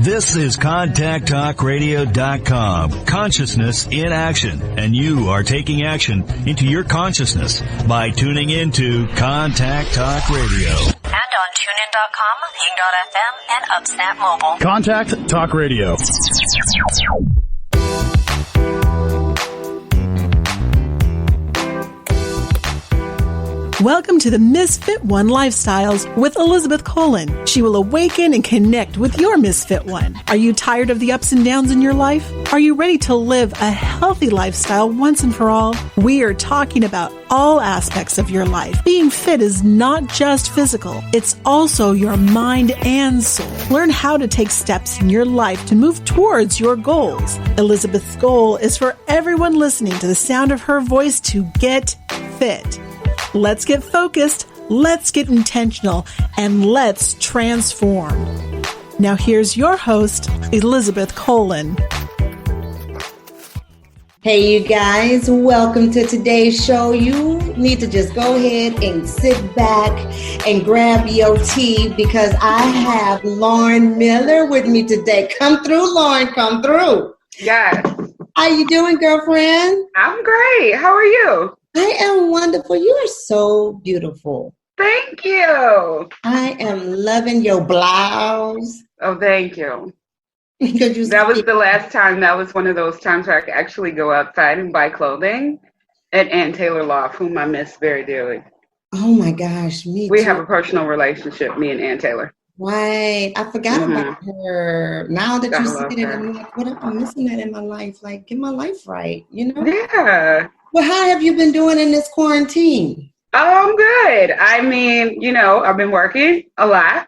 This is ContactTalkRadio.com. Consciousness in action. And you are taking action into your consciousness by tuning into Contact Talk Radio. And on TuneIn.com, Ping.fm, and UpSnap Mobile. Contact Talk Radio. Welcome to the Misfit One Lifestyles with Elizabeth Colin. She will awaken and connect with your Misfit One. Are you tired of the ups and downs in your life? Are you ready to live a healthy lifestyle once and for all? We are talking about all aspects of your life. Being fit is not just physical, it's also your mind and soul. Learn how to take steps in your life to move towards your goals. Elizabeth's goal is for everyone listening to the sound of her voice to get fit. Let's get focused, let's get intentional, and let's transform. Now here's your host, Elizabeth Colin. Hey you guys, welcome to today's show. You need to just go ahead and sit back and grab your tea because I have Lauren Miller with me today. Come through, Lauren, come through. Yes. How you doing, girlfriend? I'm great. How are you? I am wonderful. You are so beautiful. Thank you. I am loving your blouse. Oh, thank you. That That was the last time. That was one of those times where I could actually go outside and buy clothing at Ann Taylor Loft, whom I miss very dearly. Oh my gosh, me We too. have a personal relationship, me and Ann Taylor. Right. I forgot about her. Now that you love said it, her. I'm like, what am I missing that in my life? Like, get my life right, you know? Yeah. Well, how have you been doing in this quarantine? Oh, I'm good. I mean, I've been working a lot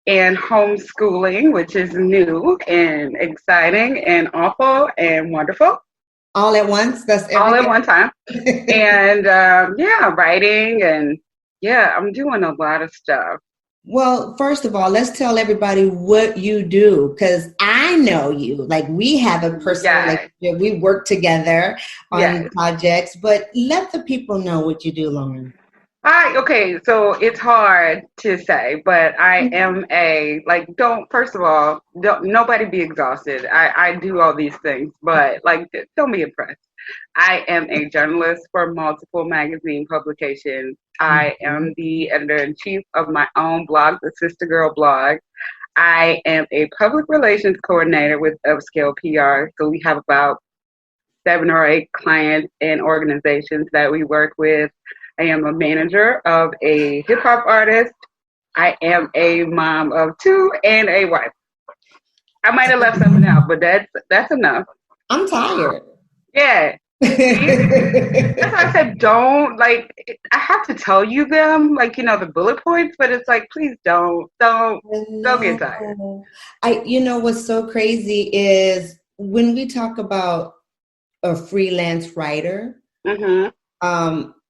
and homeschooling, which is new and exciting and awful and wonderful. All at once? That's everything? All at one time. And writing and I'm doing a lot of stuff. Well, first of all, let's tell everybody what you do, because I know you. Like, we have a personal relationship. We work together on projects, but let the people know what you do, Lauren. Okay, so it's hard to say, but I am nobody be exhausted. I do all these things, but don't be impressed. I am a journalist for multiple magazine publications. I am the editor-in-chief of my own blog, the Sister Girl blog. I am a public relations coordinator with Upscale PR. So we have about 7 or 8 clients and organizations that we work with. I am a manager of a hip-hop artist. I am a mom of 2 and a wife. I might have left something out, but that's enough. I'm tired. Yeah. That's why I said I have to tell you them, the bullet points, but it's like, please don't get tired. What's so crazy is when we talk about a freelance writer,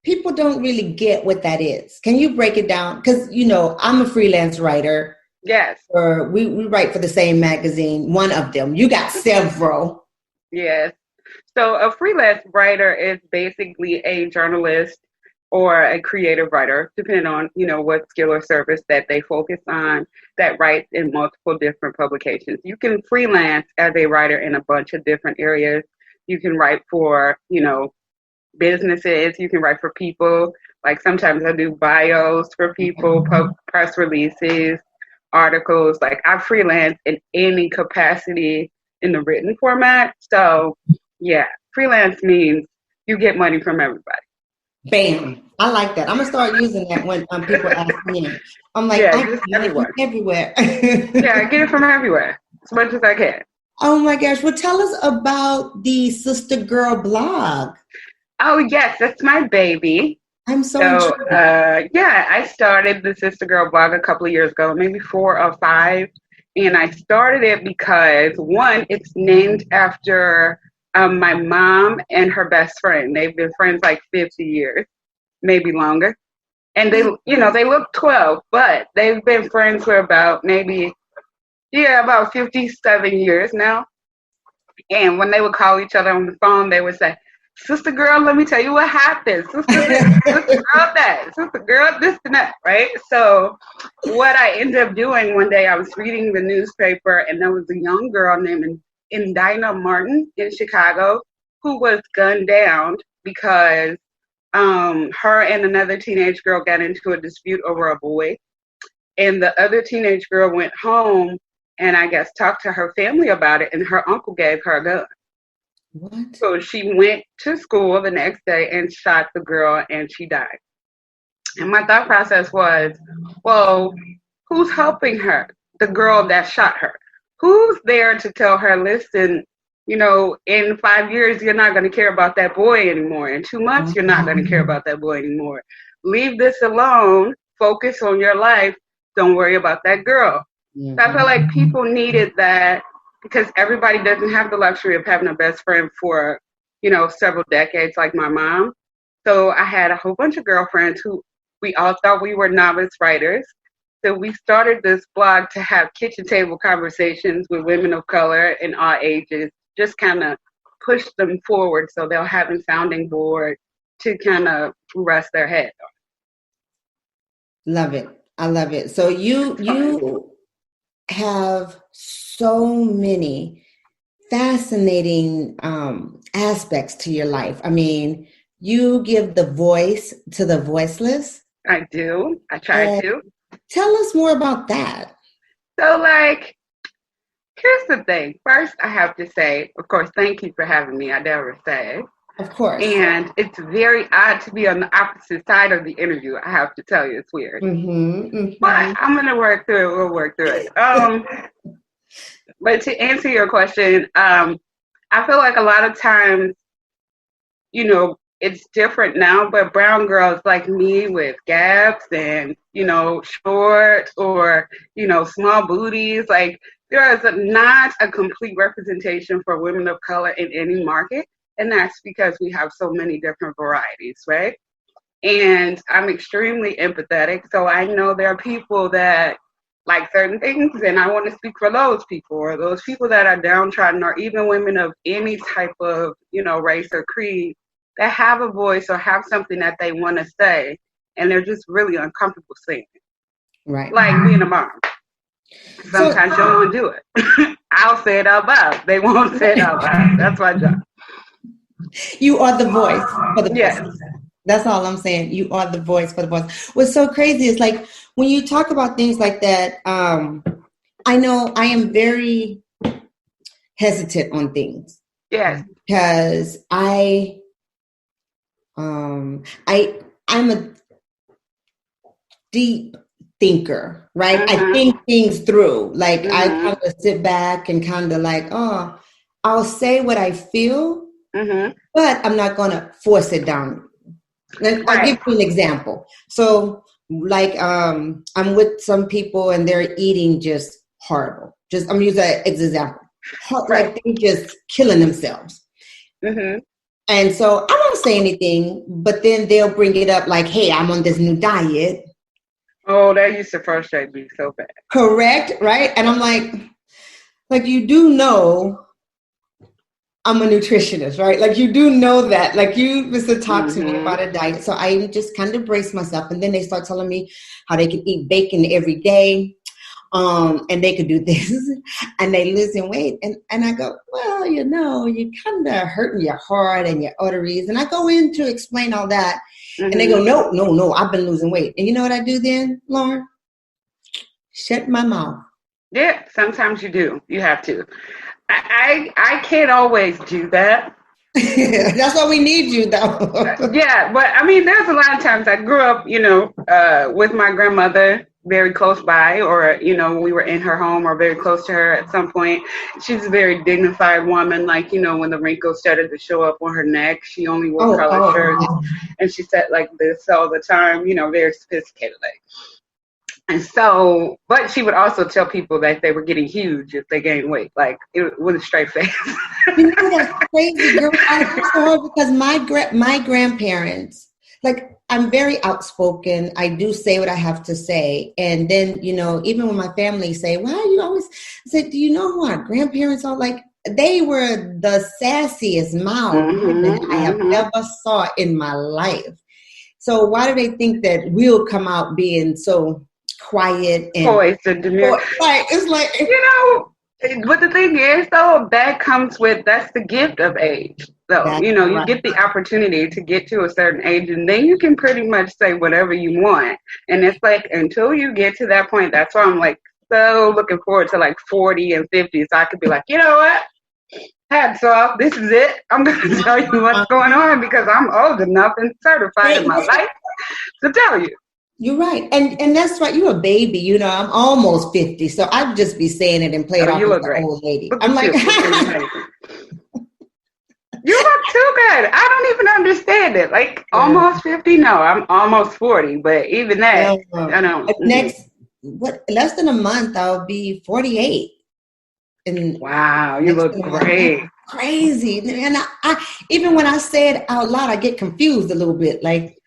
people don't really get what that is. Can you break it down? Because, I'm a freelance writer. Yes. We write for the same magazine, one of them. You got several. Yes. So a freelance writer is basically a journalist or a creative writer, depending on, what skill or service that they focus on, that writes in multiple different publications. You can freelance as a writer in a bunch of different areas. You can write for, businesses. You can write for people. Like sometimes I do bios for people, press releases, articles. Like I freelance in any capacity in the written format. So yeah, freelance means you get money from everybody. Bam. I like that. I'm going to start using that when people ask me. I'm like, I get it from everywhere. Yeah, I get it from everywhere as much as I can. Oh my gosh. Well, tell us about the Sister Girl blog. Oh, yes. That's my baby. I'm so intrigued. I started the Sister Girl blog a couple of years ago, maybe 4 or 5. And I started it because, one, it's named after my mom and her best friend. They've been friends like 50 years, maybe longer. And they look 12, but they've been friends for about 57 years now. And when they would call each other on the phone, they would say, sister girl, let me tell you what happened. Sister this, sister girl that, sister girl this and that, right? So what I ended up doing one day, I was reading the newspaper, and there was a young girl named Indina Martin in Chicago who was gunned down because her and another teenage girl got into a dispute over a boy. And the other teenage girl went home and I guess talked to her family about it, and her uncle gave her a gun. What? So she went to school the next day and shot the girl, and she died. And my thought process was, well, who's helping her? The girl that shot her. Who's there to tell her, listen, you know, in 5 years, you're not going to care about that boy anymore. In 2 months, you're not going to care about that boy anymore. Leave this alone. Focus on your life. Don't worry about that girl. Mm-hmm. So I feel like people needed that because everybody doesn't have the luxury of having a best friend for, you know, several decades like my mom. So I had a whole bunch of girlfriends who we all thought we were novice writers. So we started this blog to have kitchen table conversations with women of color in all ages, just kind of push them forward so they'll have a sounding board to kind of rest their head on. Love it. I love it. So you have so many fascinating aspects to your life. I mean, you give the voice to the voiceless. I do. I try to. Tell us more about that. So, like, here's the thing. First, I have to say, of course, thank you for having me. I never say. Of course. And it's very odd to be on the opposite side of the interview. I have to tell you, it's weird. Mm-hmm, mm-hmm. But I'm going to work through it. We'll work through it. But to answer your question, I feel like a lot of times, you know, it's different now, but brown girls like me with gaps and, you know, shorts or, you know, small booties, like there is not a complete representation for women of color in any market. And that's because we have so many different varieties, right? And I'm extremely empathetic. So I know there are people that like certain things, and I want to speak for those people, or those people that are downtrodden, or even women of any type of, you know, race or creed that have a voice or have something that they want to say, and they're just really uncomfortable saying it. Right. Like being a mom. Sometimes you don't want to do it. I'll say it out loud. They won't say it out loud. That's my job. You are the voice for the Yes. voice. That's all I'm saying. You are the voice for the voice. What's so crazy is like when you talk about things like that, I know I am very hesitant on things. Yes. Because I'm a deep thinker, right? I think things through. Like I kind of sit back and kind of like, I'll say what I feel, but I'm not going to force it down. I'll give you an example. So like I'm with some people and they're eating just horrible. Just I'm using an example. Like they're just killing themselves. And so I don't say anything, but then they'll bring it up like, hey, I'm on this new diet. Oh, that used to frustrate me so bad. Correct, right? And I'm like you do know I'm a nutritionist, right? Like you do know that. Like you used to talk to me about a diet. So I just kind of brace myself. And then they start telling me how they can eat bacon every day. And they could do this and they losing weight. And I go, well, you know, you kind of hurting your heart and your arteries. And I go in to explain all that. And they go, no, I've been losing weight. And you know what I do then, Lauren? Shut my mouth. Yeah, sometimes you do. You have to. I can't always do that. That's why we need you, though. Yeah, but I mean, there's a lot of times I grew up, you know, with my grandmother very close by, or, you know, we were in her home or very close to her at some point. She's a very dignified woman. Like, you know, when the wrinkles started to show up on her neck, she only wore colored shirts. And she said like this all the time, you know, very sophisticated. Like. And so, but she would also tell people that they were getting huge if they gained weight, like it with a straight face. You know, that's crazy, girl. Because my grandparents, like, I'm very outspoken. I do say what I have to say. And then, you know, even when my family say, well, you always say, do you know who our grandparents are? Like, they were the sassiest mild women I have ever saw in my life. So why do they think that we'll come out being so quiet and poised and demure? Like, it's like, but the thing is, though, that's the gift of age. So, you get the opportunity to get to a certain age, and then you can pretty much say whatever you want. And it's like, until you get to that point, that's why I'm like so looking forward to like 40 and 50. So I could be like, you know what? Hats off. This is it. I'm going to tell you what's going on because I'm old enough and certified in my life to tell you. You're right. And that's right. You're a baby. I'm almost 50. So I'd just be saying it and play it off as an old lady. I'm like, you look too good. I don't even understand it. Like almost 50? No, I'm almost 40. But even that, I don't. Less than a month, I'll be 48. And wow, you look great. Crazy. And I even when I say it out loud, I get confused a little bit. Like,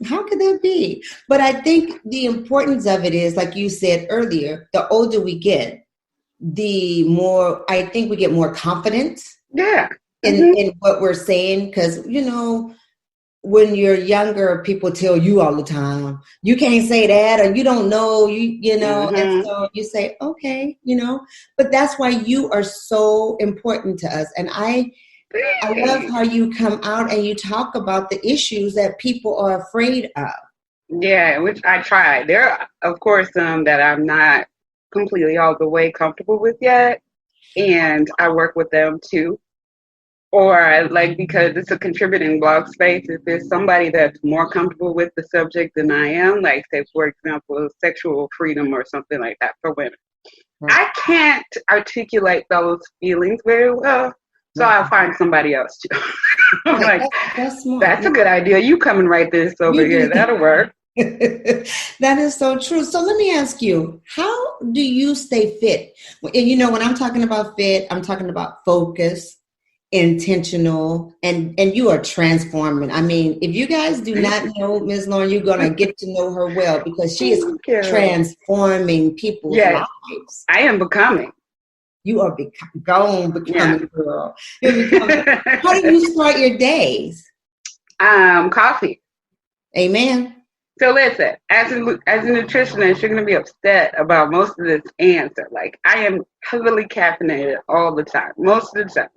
how could that be? But I think the importance of it is, like you said earlier, the older we get, the more I think we get more confidence in what we're saying. Because, when you're younger, people tell you all the time, you can't say that, or you don't know, and so you say, okay, but that's why you are so important to us. And I love how you come out and you talk about the issues that people are afraid of. Yeah, which I try. There are, of course, some that I'm not completely all the way comfortable with yet, and I work with them too. Or because it's a contributing blog space, if there's somebody that's more comfortable with the subject than I am, like say, for example, sexual freedom or something like that for women, I can't articulate those feelings very well. So I'll find somebody else to. I'm like, that's a good idea. You come and write this over here. That'll work. That is so true. So let me ask you, how do you stay fit? And when I'm talking about fit, I'm talking about focus, intentional, and you are transforming. I mean, if you guys do not know Ms. Lauren, you're going to get to know her well because she is transforming people's lives. I am becoming. You are becoming, girl. You're becoming. How do you start your days? Coffee. Amen. So listen, as a nutritionist, you're going to be upset about most of this answer. Like, I am heavily caffeinated all the time, most of the time.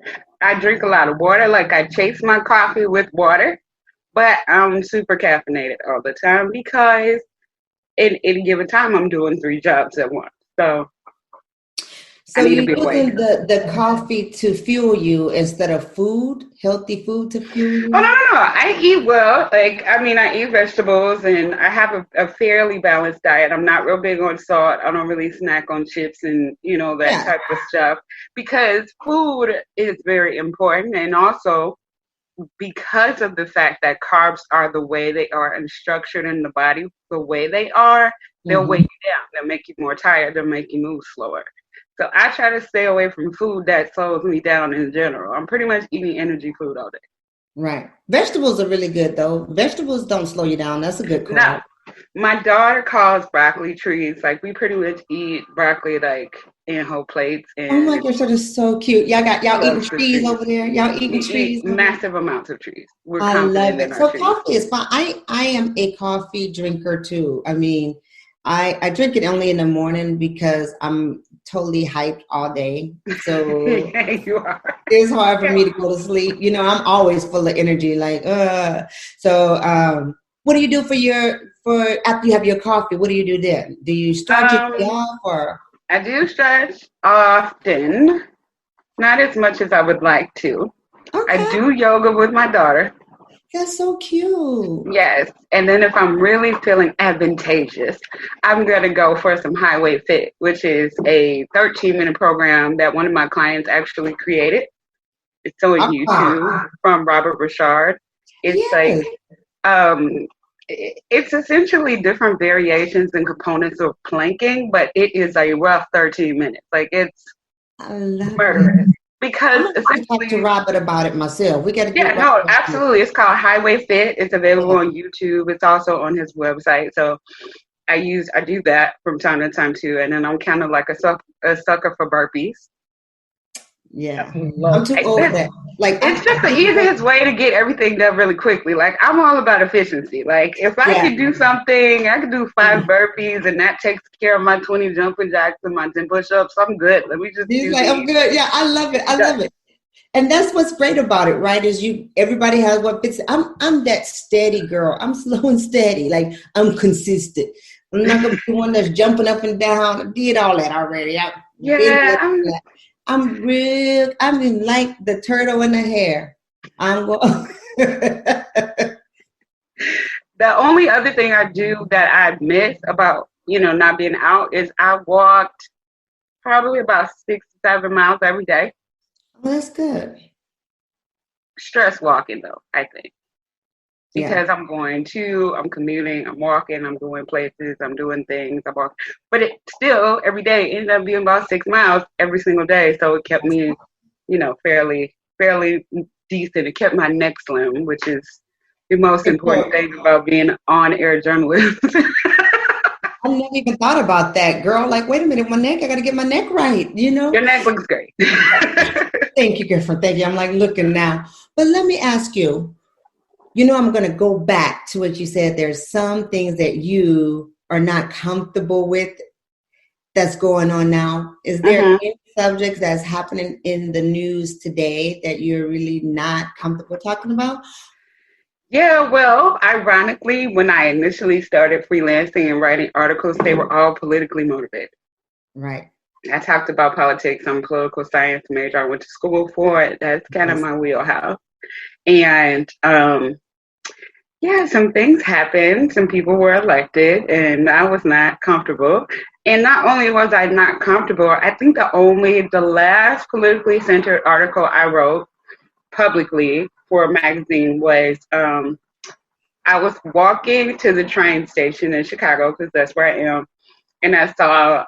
I drink a lot of water. Like, I chase my coffee with water, but I'm super caffeinated all the time because in any given time, I'm doing 3 jobs at once. So you're using the coffee to fuel you instead of food, healthy food to fuel you? Oh, no. I eat well. I eat vegetables and I have a fairly balanced diet. I'm not real big on salt. I don't really snack on chips and, that type of stuff because food is very important. And also because of the fact that carbs are the way they are and structured in the body the way they are, they'll weigh you down. They'll make you more tired. They'll make you move slower. So I try to stay away from food that slows me down in general. I'm pretty much eating energy food all day. Right. Vegetables are really good, though. Vegetables don't slow you down. That's a good call. No. My daughter calls broccoli trees. Like, we pretty much eat broccoli, in whole plates. And oh, my gosh, that is so cute. Y'all eating trees over there? Y'all eating trees? Massive amounts of trees. I love it. So coffee is fine. I am a coffee drinker, too. I mean, I drink it only in the morning because I'm totally hyped all day. So you are. It's hard for me to go to sleep. I'm always full of energy. So what do you do for after you have your coffee? What do you do then? Do you stretch your day off or? I do stretch often, not as much as I would like to. Okay. I do yoga with my daughter. That's so cute. Yes. And then if I'm really feeling advantageous, I'm going to go for some Highway Fit, which is a 13-minute program that one of my clients actually created. It's on YouTube from Robert Richard. It's it's essentially different variations and components of planking, but it is a rough 13 minutes. It's murderous. Because I talk to Robert about it myself. We got to get absolutely. It's called Highway Fit. It's available on YouTube. It's also on his website. So I do that from time to time too. And then I'm kind of like a sucker for burpees. Yeah. I'm Low. too old for that. Like, It's just the easiest way to get everything done really quickly. Like, I'm all about efficiency. Like, if I yeah. could do something, I could do 5 burpees, and that takes care of my 20 jumping jacks and my 10 push-ups. I'm good. Let me just He's do like, I'm these. good. Yeah, I love it. I love it. And that's what's great about it, right? Is everybody has what fits. I'm that steady girl. I'm slow and steady. Like, I'm consistent. I'm not gonna be one that's jumping up and down. I did all that already. I'm real. I'm in like the turtle in the hair. I'm going. The only other thing I do that I miss about, not being out is I walked probably about 6 to 7 miles every day. Well, that's good. Stress walking, though, I think. Because I'm commuting, I'm walking, I'm going places, I'm doing things, I'm walking. But it still, every day, ended up being about 6 miles every single day. So it kept me, fairly decent. It kept my neck slim, which is the most important thing about being on-air journalist. I never even thought about that, girl. Like, wait a minute, my neck, I got to get my neck right, Your neck looks great. Thank you, girlfriend. Thank you. I'm like looking now. But let me ask you, I'm going to go back to what you said. There's some things that you are not comfortable with that's going on now. Is there any subjects that's happening in the news today that you're really not comfortable talking about? Yeah, well, ironically, when I initially started freelancing and writing articles, they were all politically motivated. Right. I talked about politics. I'm a political science major. I went to school for it. That's kind of my wheelhouse. And some things happened. Some people were elected, and I was not comfortable. And not only was I not comfortable, I think the last politically centered article I wrote publicly for a magazine was I was walking to the train station in Chicago, because that's where I am, and I saw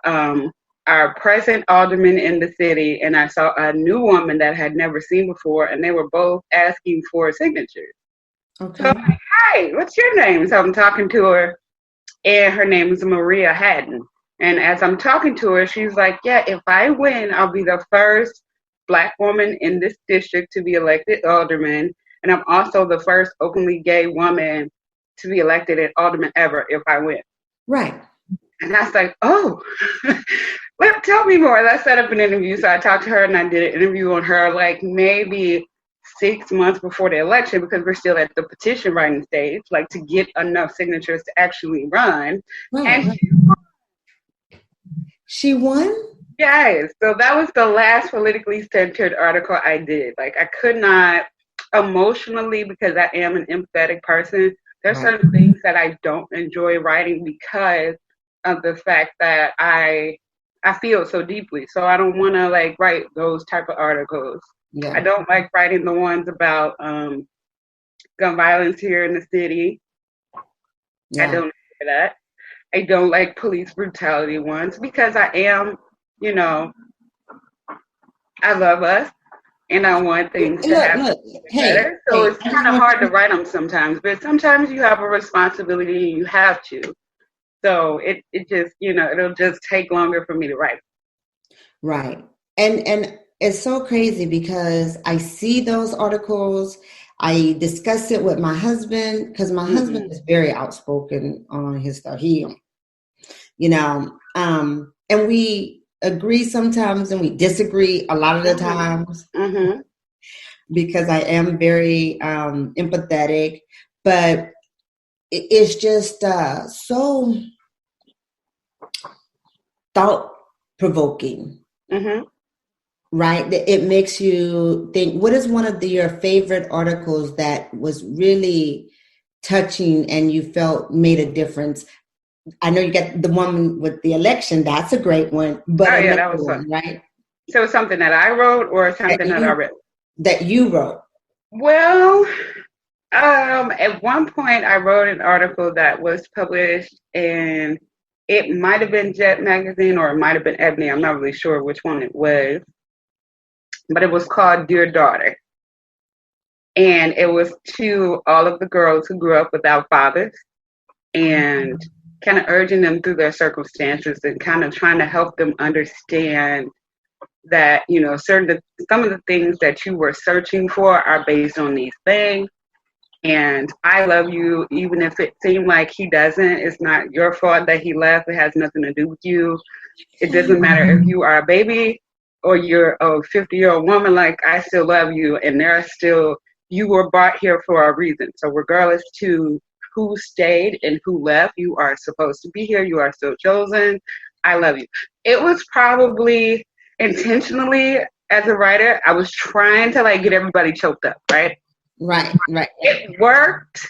our present alderman in the city, and I saw a new woman that I had never seen before, and they were both asking for signatures. Okay. So I'm like, hi, what's your name? So I'm talking to her, and her name is Maria Haddon. And as I'm talking to her, she's like, yeah, if I win, I'll be the first Black woman in this district to be elected alderman. And I'm also the first openly gay woman to be elected an alderman ever if I win. Right. And I was like, oh, tell me more. Let's set up an interview. So I talked to her, and I did an interview on her like maybe 6 months before the election, because we're still at the petition writing stage, like to get enough signatures to actually run. Right. And she won? Yes. So that was the last politically centered article I did. Like, I could not emotionally, because I am an empathetic person, there's certain things that I don't enjoy writing because of the fact that I feel so deeply. So I don't want to write those type of articles. Yeah. I don't like writing the ones about gun violence here in the city. Yeah. I don't like that. I don't like police brutality ones, because I am, I love us, and I want things to happen better. So it's kind of hard to write them sometimes, but sometimes you have a responsibility and you have to. So it just, it'll just take longer for me to write. Right. And it's so crazy because I see those articles. I discuss it with my husband, because my husband is very outspoken on his stuff. And we agree sometimes and we disagree a lot of the times, because I am very empathetic, but it's just so thought-provoking. Right? It makes you think, what is one of your favorite articles that was really touching and you felt made a difference? I know you got the one with the election. That's a great one. But that was fun. Right? So something that I wrote or something that I read? That you wrote. Well, at one point I wrote an article that was published in, it might have been Jet Magazine or it might have been Ebony. I'm not really sure which one it was. But it was called Dear Daughter. And it was to all of the girls who grew up without fathers, and kind of urging them through their circumstances and kind of trying to help them understand that, you know, some of the things that you were searching for are based on these things. And I love you, even if it seemed like he doesn't. It's not your fault that he left. It has nothing to do with you. It doesn't matter if you are a baby or you're a 50-year-old woman. Like, I still love you, and you were brought here for a reason. So regardless to who stayed and who left, you are supposed to be here. You are still chosen. I love you. It was probably intentionally, as a writer, I was trying to like get everybody choked up, right? Right. It worked,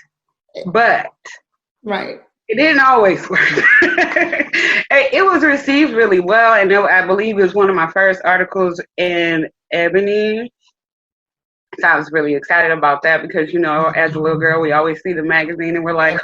but it didn't always work. It was received really well, and I believe it was one of my first articles in Ebony. So I was really excited about that because, you know, as a little girl, we always see the magazine and we're like,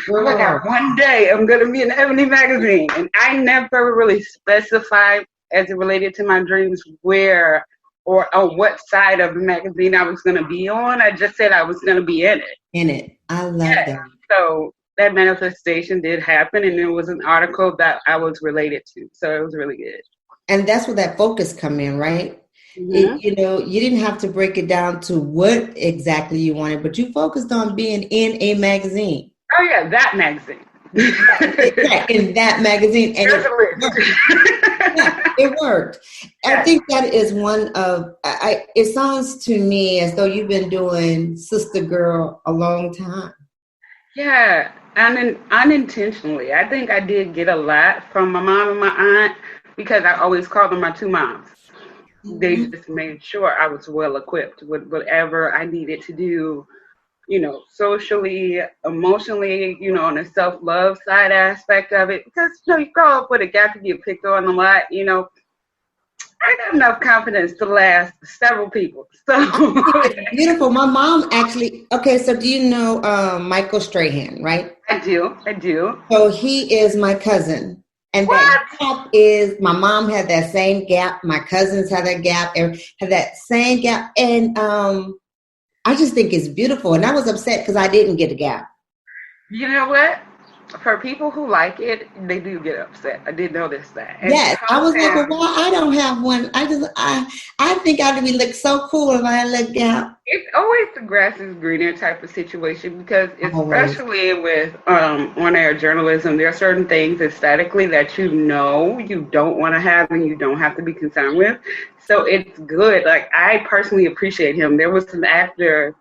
look at one day I'm going to be in Ebony magazine. And I never really specified as it related to my dreams where or on what side of the magazine I was going to be on. I just said I was going to be in it. In it. I love that. So that manifestation did happen, and it was an article that I was related to. So it was really good. And that's where that focus come in, right? Mm-hmm. You know, you didn't have to break it down to what exactly you wanted, but you focused on being in a magazine. Oh, yeah, that magazine. In that magazine. And it worked. I think that is one of, it sounds to me as though you've been doing Sister Girl a long time. Yeah, unintentionally. I think I did get a lot from my mom and my aunt because I always called them my two moms. Mm-hmm. They just made sure I was well equipped with whatever I needed to do, you know, socially, emotionally, you know, on the self-love side aspect of it. Because, you know, you grow up with a gap, you get picked on a lot, you know. I got enough confidence to last several people. So beautiful. My mom actually, okay, so do you know Michael Strahan, right? I do. So he is my cousin. And that gap is, my mom had that same gap. My cousins had that gap, had that same gap. And I just think it's beautiful. And I was upset because I didn't get a gap. You know what? For people who like it, they do get upset. I did notice that. And yes, I was like, well, I don't have one. I think I'd be look so cool if I had a little gap. It's always the grass is greener type of situation because especially with on-air journalism, there are certain things aesthetically that you know you don't want to have and you don't have to be concerned with. So it's good. Like, I personally appreciate him. There was an actor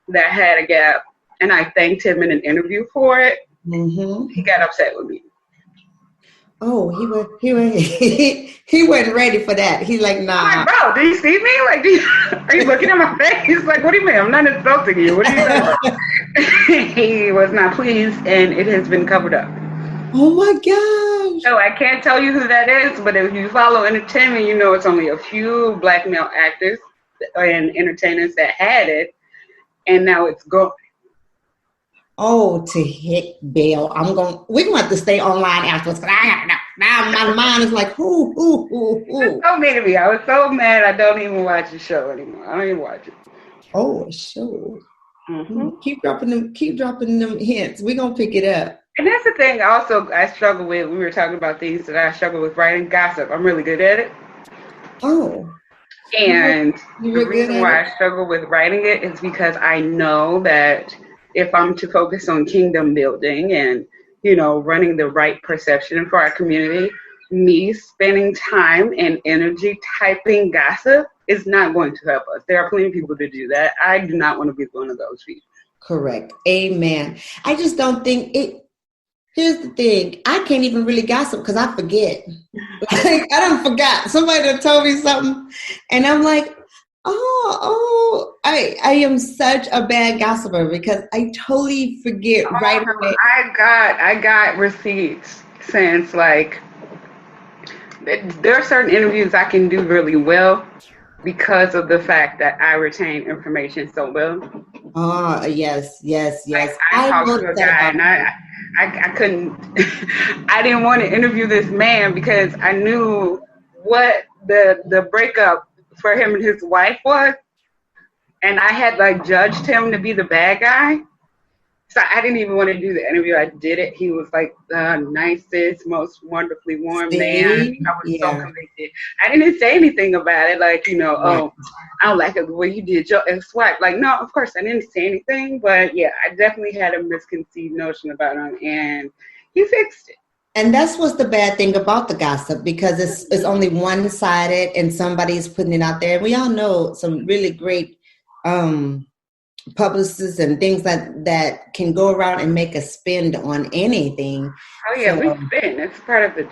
that had a gap, and I thanked him in an interview for it. Mm-hmm. He got upset with me. Oh, he wasn't ready for that. He's like, nah. I'm like, bro, do you see me? Like, are you looking at my face? He's like, what do you mean? I'm not insulting you. What are you talking about? He was not pleased, and it has been covered up. Oh my gosh. So I can't tell you who that is, but if you follow entertainment, you know it's only a few black male actors and entertainers that had it, and now it's gone. Oh, to heck, Bill. We're going to have to stay online afterwards because I got to know. Now my mind is like, who. It's so mean to me. I was so mad I don't even watch the show anymore. I don't even watch it. Oh, a show. Mm-hmm. Keep dropping them hints. We're going to pick it up. And that's the thing also I struggle with. We were talking about things that I struggle with writing gossip. I'm really good at it. Oh. And the reason why I struggle with writing it is because I know that if I'm to focus on kingdom building and, you know, running the right perception for our community, me spending time and energy typing gossip is not going to help us. There are plenty of people to do that. I do not want to be one of those people. Correct. Amen. I just don't think it. Here's the thing. I can't even really gossip because I forget. Like, I don't forgot. Somebody done told me something and I'm like, I am such a bad gossiper because I totally forget right away. I got receipts since, like, there are certain interviews I can do really well because of the fact that I retain information so well. Oh, yes. Like, I talked to a guy and I couldn't, I didn't want to interview this man because I knew what the breakup for him and his wife was. And I had, like, judged him to be the bad guy. So I didn't even want to do the interview. I did it. He was like the nicest, most wonderfully warm man. I was so convicted. I didn't say anything about it, like, oh, I don't like it the way you did your ex-wife. Like, no, of course I didn't say anything, but yeah, I definitely had a misconceived notion about him, and he fixed it. And that's what's the bad thing about the gossip, because it's only one-sided and somebody's putting it out there. We all know some really great publicists and things that can go around and make a spin on anything. Oh yeah, we spin. It's part of the.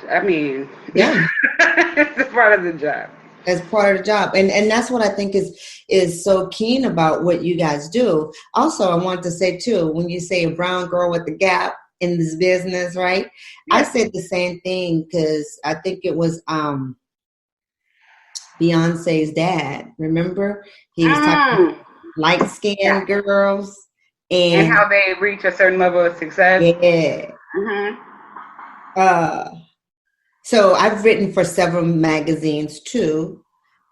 It's part of the job. As part of the job, and that's what I think is so keen about what you guys do. Also, I wanted to say too, when you say a brown girl with the gap in this business, right? Yeah. I said the same thing because I think it was Beyonce's dad. Remember, he was talking about light-skinned girls and how they reach a certain level of success. Yeah. So I've written for several magazines too,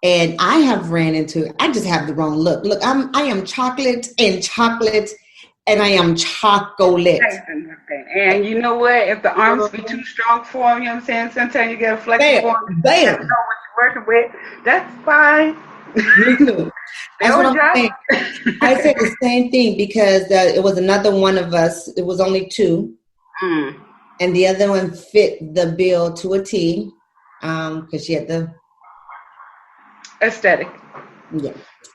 and I have ran into. I just have the wrong look. Look, I am chocolate, and I am chocolate. And you know what? If the arms be too strong for them, you know what I'm saying? Sometimes you get a flexible arm. You know what you're working with. That's fine. Me too. That's what I'm saying. I said the same thing because it was another one of us. It was only two. And the other one fit the bill to a T because she had the aesthetic.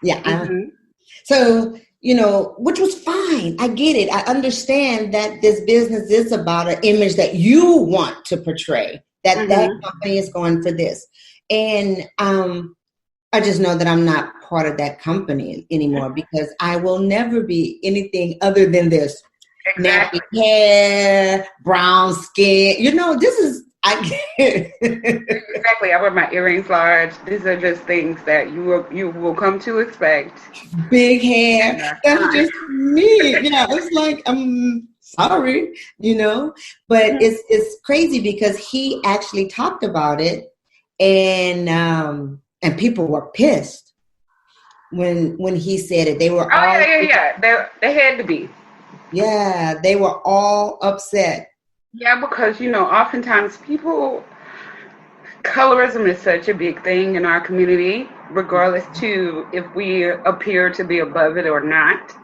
Yeah. So, which was fine. I get it. I understand that this business is about an image that you want to portray, that company is going for this. And I just know that I'm not part of that company anymore because I will never be anything other than this. Exactly. Nappy hair, brown skin. This is exactly. I wear my earrings large. These are just things that you will come to expect. Big hair. That's just me. Yeah, it's like I'm sorry, but it's crazy because he actually talked about it, and people were pissed when he said it. They were They had to be. Yeah, they were all upset. Yeah, because, oftentimes colorism is such a big thing in our community, regardless to if we appear to be above it or not.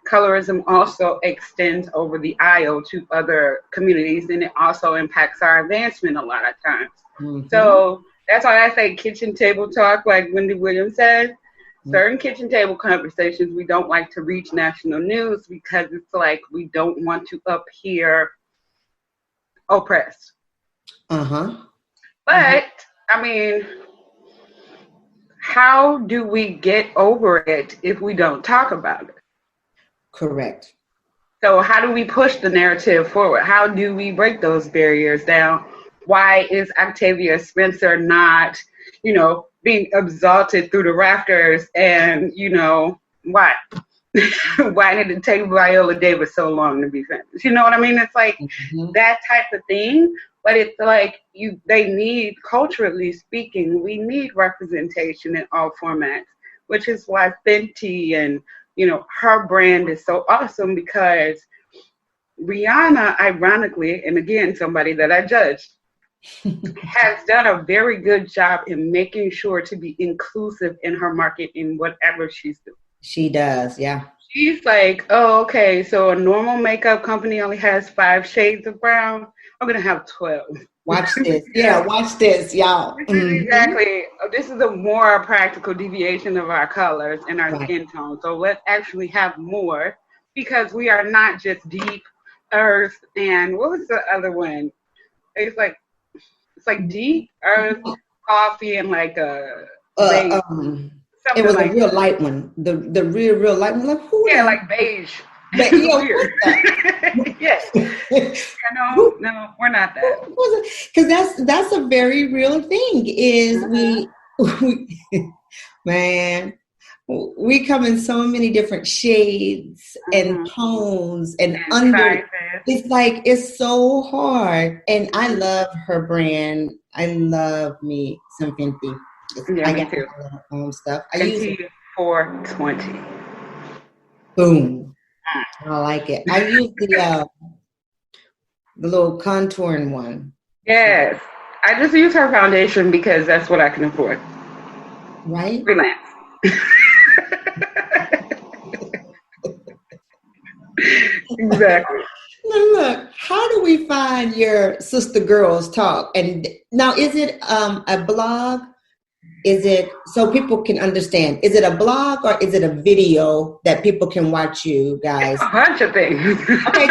Colorism also extends over the aisle to other communities, and it also impacts our advancement a lot of times. So that's why I say kitchen table talk, like Wendy Williams said. Certain kitchen table conversations, we don't like to reach national news because it's like we don't want to appear oppressed. But, how do we get over it if we don't talk about it? Correct. So how do we push the narrative forward? How do we break those barriers down? Why is Octavia Spencer not, being exalted through the rafters, and why? Why did it take Viola Davis so long to be famous? You know what I mean? It's like that type of thing, but it's like they need, culturally speaking, we need representation in all formats, which is why Fenty and her brand is so awesome, because Rihanna, ironically, and again, somebody that I judged, has done a very good job in making sure to be inclusive in her market in whatever she's doing. She does, yeah. She's like, oh, okay, so a normal makeup company only has 5 shades of brown. I'm going to have 12. Watch this. Yeah, watch this, y'all. Exactly. This is a more practical deviation of our colors and our skin tone. So let's actually have more, because we are not just deep earth and what was the other one? It's like deep earth, coffee, and like a it was like a real light one. The real light one. Like who? Yeah, like beige. But, weird. Yes. No, we're not that. Because that's a very real thing. Is we man, we come in so many different shades and tones and under. It's like, it's so hard. And I love her brand. I love me some Fenty. Yeah, I me got too. stuff. I Fenty use it. 420. Boom. I like it. I use the little contouring one. Yes. I just use her foundation because that's what I can afford. Right? Freelance. Exactly. Now look, how do we find your Sister Girls Talk? And now, is it a blog? Is it so people can understand? Is it a blog or is it a video that people can watch you guys? A bunch of things. Okay,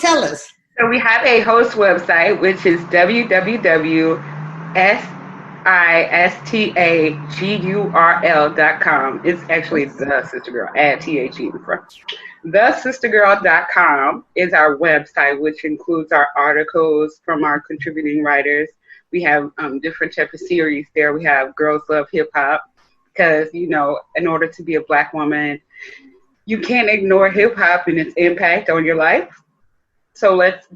tell us. So we have a host website, which is www.sistagurl.com. It's actually the Sister Girl, add THE in front. TheSisterGirl.com is our website, which includes our articles from our contributing writers. We have different type of series there. We have Girls Love Hip Hop because, you know, in order to be a Black woman, you can't ignore hip hop and its impact on your life. So let's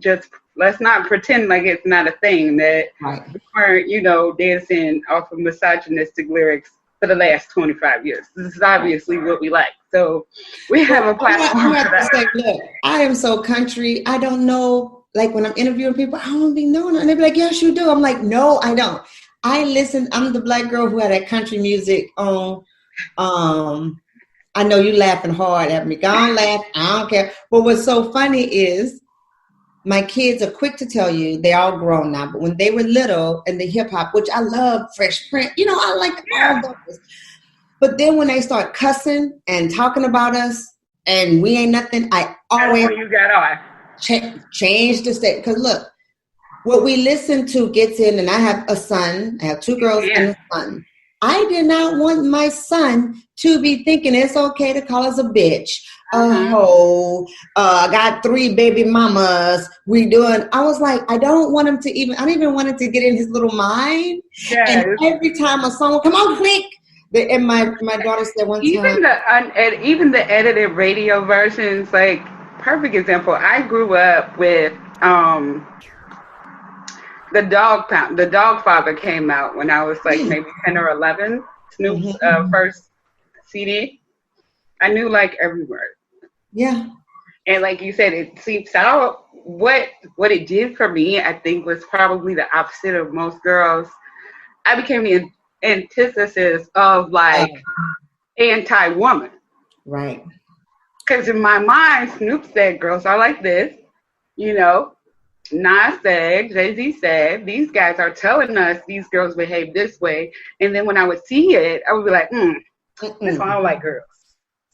not pretend like it's not a thing that we weren't, you know, dancing off of misogynistic lyrics for the last 25 years. This is obviously what we like. So we have a platform for that. Say, look, I am so country. I don't know. Like when I'm interviewing people, I don't be knowing. And they be like, yes, you do. I'm like, no, I don't. I listen. I'm the Black girl who had that country music on. I know you laughing hard at me. Go on, laugh. I don't care. But what's so funny is my kids are quick to tell you they're all grown now. But when they were little and the hip hop, which I love, Fresh Prince, you know, I like all those. But then when they start cussing and talking about us and we ain't nothing, I always That's when you got on. Change the state. Because look, what we listen to gets in, and I have a son. I have two girls and a son. I did not want my son to be thinking it's okay to call us a bitch, a hoe, I got 3 baby mamas. I was like, I don't want him to I don't even want him to get in his little mind. Yes. And every time a song will come on, click. And my daughter said one time. Even the edited radio versions, like, perfect example. I grew up with the Dog Pound. The Dog Father came out when I was like maybe 10 or 11. Snoop's first CD. I knew like every word. Yeah. And like you said, it seeps out. What it did for me, I think, was probably the opposite of most girls. I became the antithesis of like anti-woman. Right. Because in my mind, Snoop said girls are like this, you know. Nas said, Jay-Z said, these guys are telling us these girls behave this way. And then when I would see it, I would be like, that's why I don't like girls.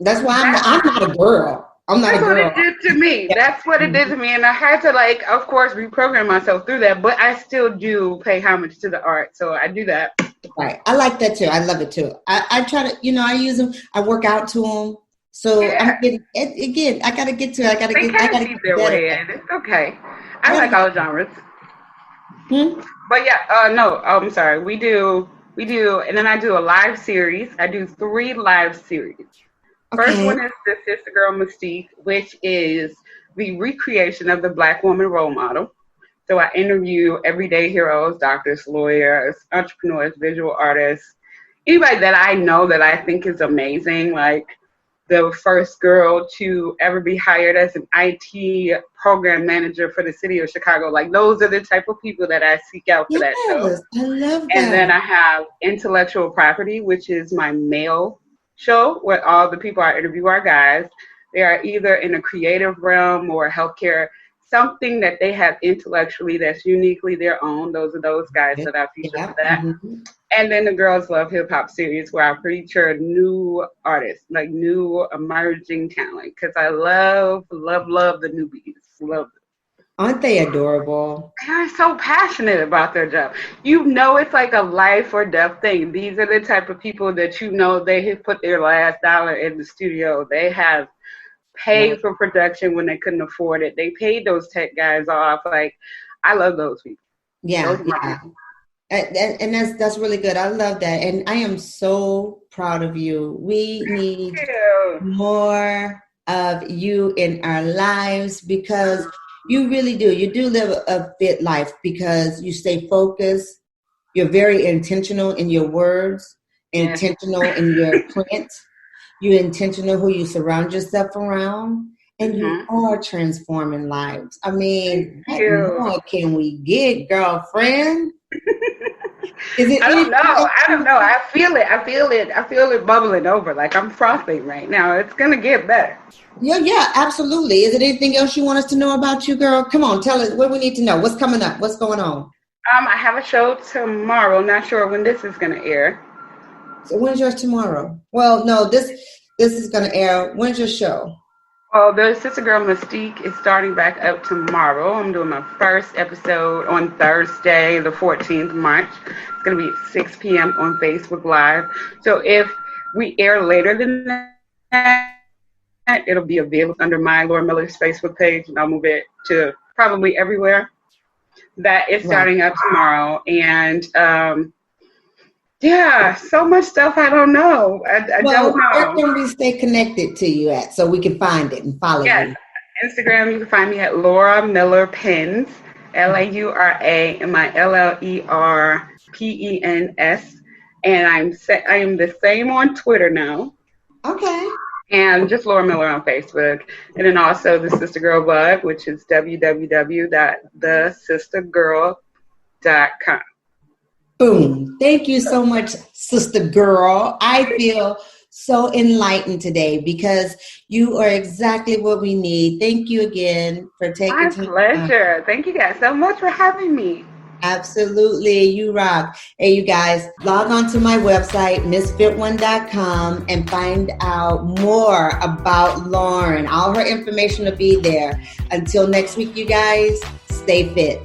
That's why I'm not a girl. I'm not a girl. That's what it did to me. Yeah. That's what it did to me. And I had to, like, of course, reprogram myself through that. But I still do pay homage to the art. So I do that. Right. I like that, too. I love it, too. I try to, I use them. I work out to them. So I'm getting, again, I got to get to it. I got to get their way in. It's okay. I like all genres. But I'm sorry. We do, and then I do a live series. I do 3 live series. First one is the Sister Girl Mystique, which is the recreation of the Black woman role model. So I interview everyday heroes, doctors, lawyers, entrepreneurs, visual artists, anybody that I know that I think is amazing, like the first girl to ever be hired as an IT program manager for the city of Chicago. Like, those are the type of people that I seek out for that show. I love that. And then I have Intellectual Property, which is my male show where all the people I interview are guys. They are either in a creative realm or healthcare, something that they have intellectually that's uniquely their own. Those are those guys that I feature for that. And then the Girls Love Hip Hop series where I feature new artists, like new emerging talent. Because I love the newbies. Love them. Aren't they adorable? They're so passionate about their job. It's like a life or death thing. These are the type of people that they have put their last dollar in the studio. They have paid for production when they couldn't afford it. They paid those tech guys off. Like, I love those people. Yeah. And that's really good. I love that. And I am so proud of you. We need more of you in our lives because you really do. You do live a fit life because you stay focused. You're very intentional in your words, intentional in your print. You're intentional who you surround yourself around, and you are transforming lives. I mean, what more can we get, girlfriend? I don't know. I feel it bubbling over. Like I'm frothing right now. It's gonna get better. Yeah, absolutely. Is there anything else you want us to know about you, girl? Come on, tell us what we need to know. What's coming up? What's going on? I have a show tomorrow. Not sure when this is gonna air. So when's yours tomorrow? Well, no, this is gonna air. When's your show? Well, the Sister Girl Mystique is starting back up tomorrow. I'm doing my first episode on Thursday, the 14th March. It's going to be at 6 p.m. on Facebook Live. So if we air later than that, it'll be available under my Laura Miller's Facebook page, and I'll move it to probably everywhere. That is starting up tomorrow. And yeah, so much stuff I don't know. I don't know. Where can we stay connected to you at so we can find it and follow you? Instagram, you can find me at Laura Miller Pens, LauraMillerPens. And I am the same on Twitter now. Okay. And just Laura Miller on Facebook. And then also the Sister Girl blog, which is www.thesistergirl.com. Boom. Thank you so much, Sister Girl. I feel so enlightened today because you are exactly what we need. Thank you again for taking time. My pleasure. Thank you guys so much for having me. Absolutely. You rock. Hey, you guys, log on to my website, misfit1.com, and find out more about Lauren. All her information will be there. Until next week, you guys, stay fit.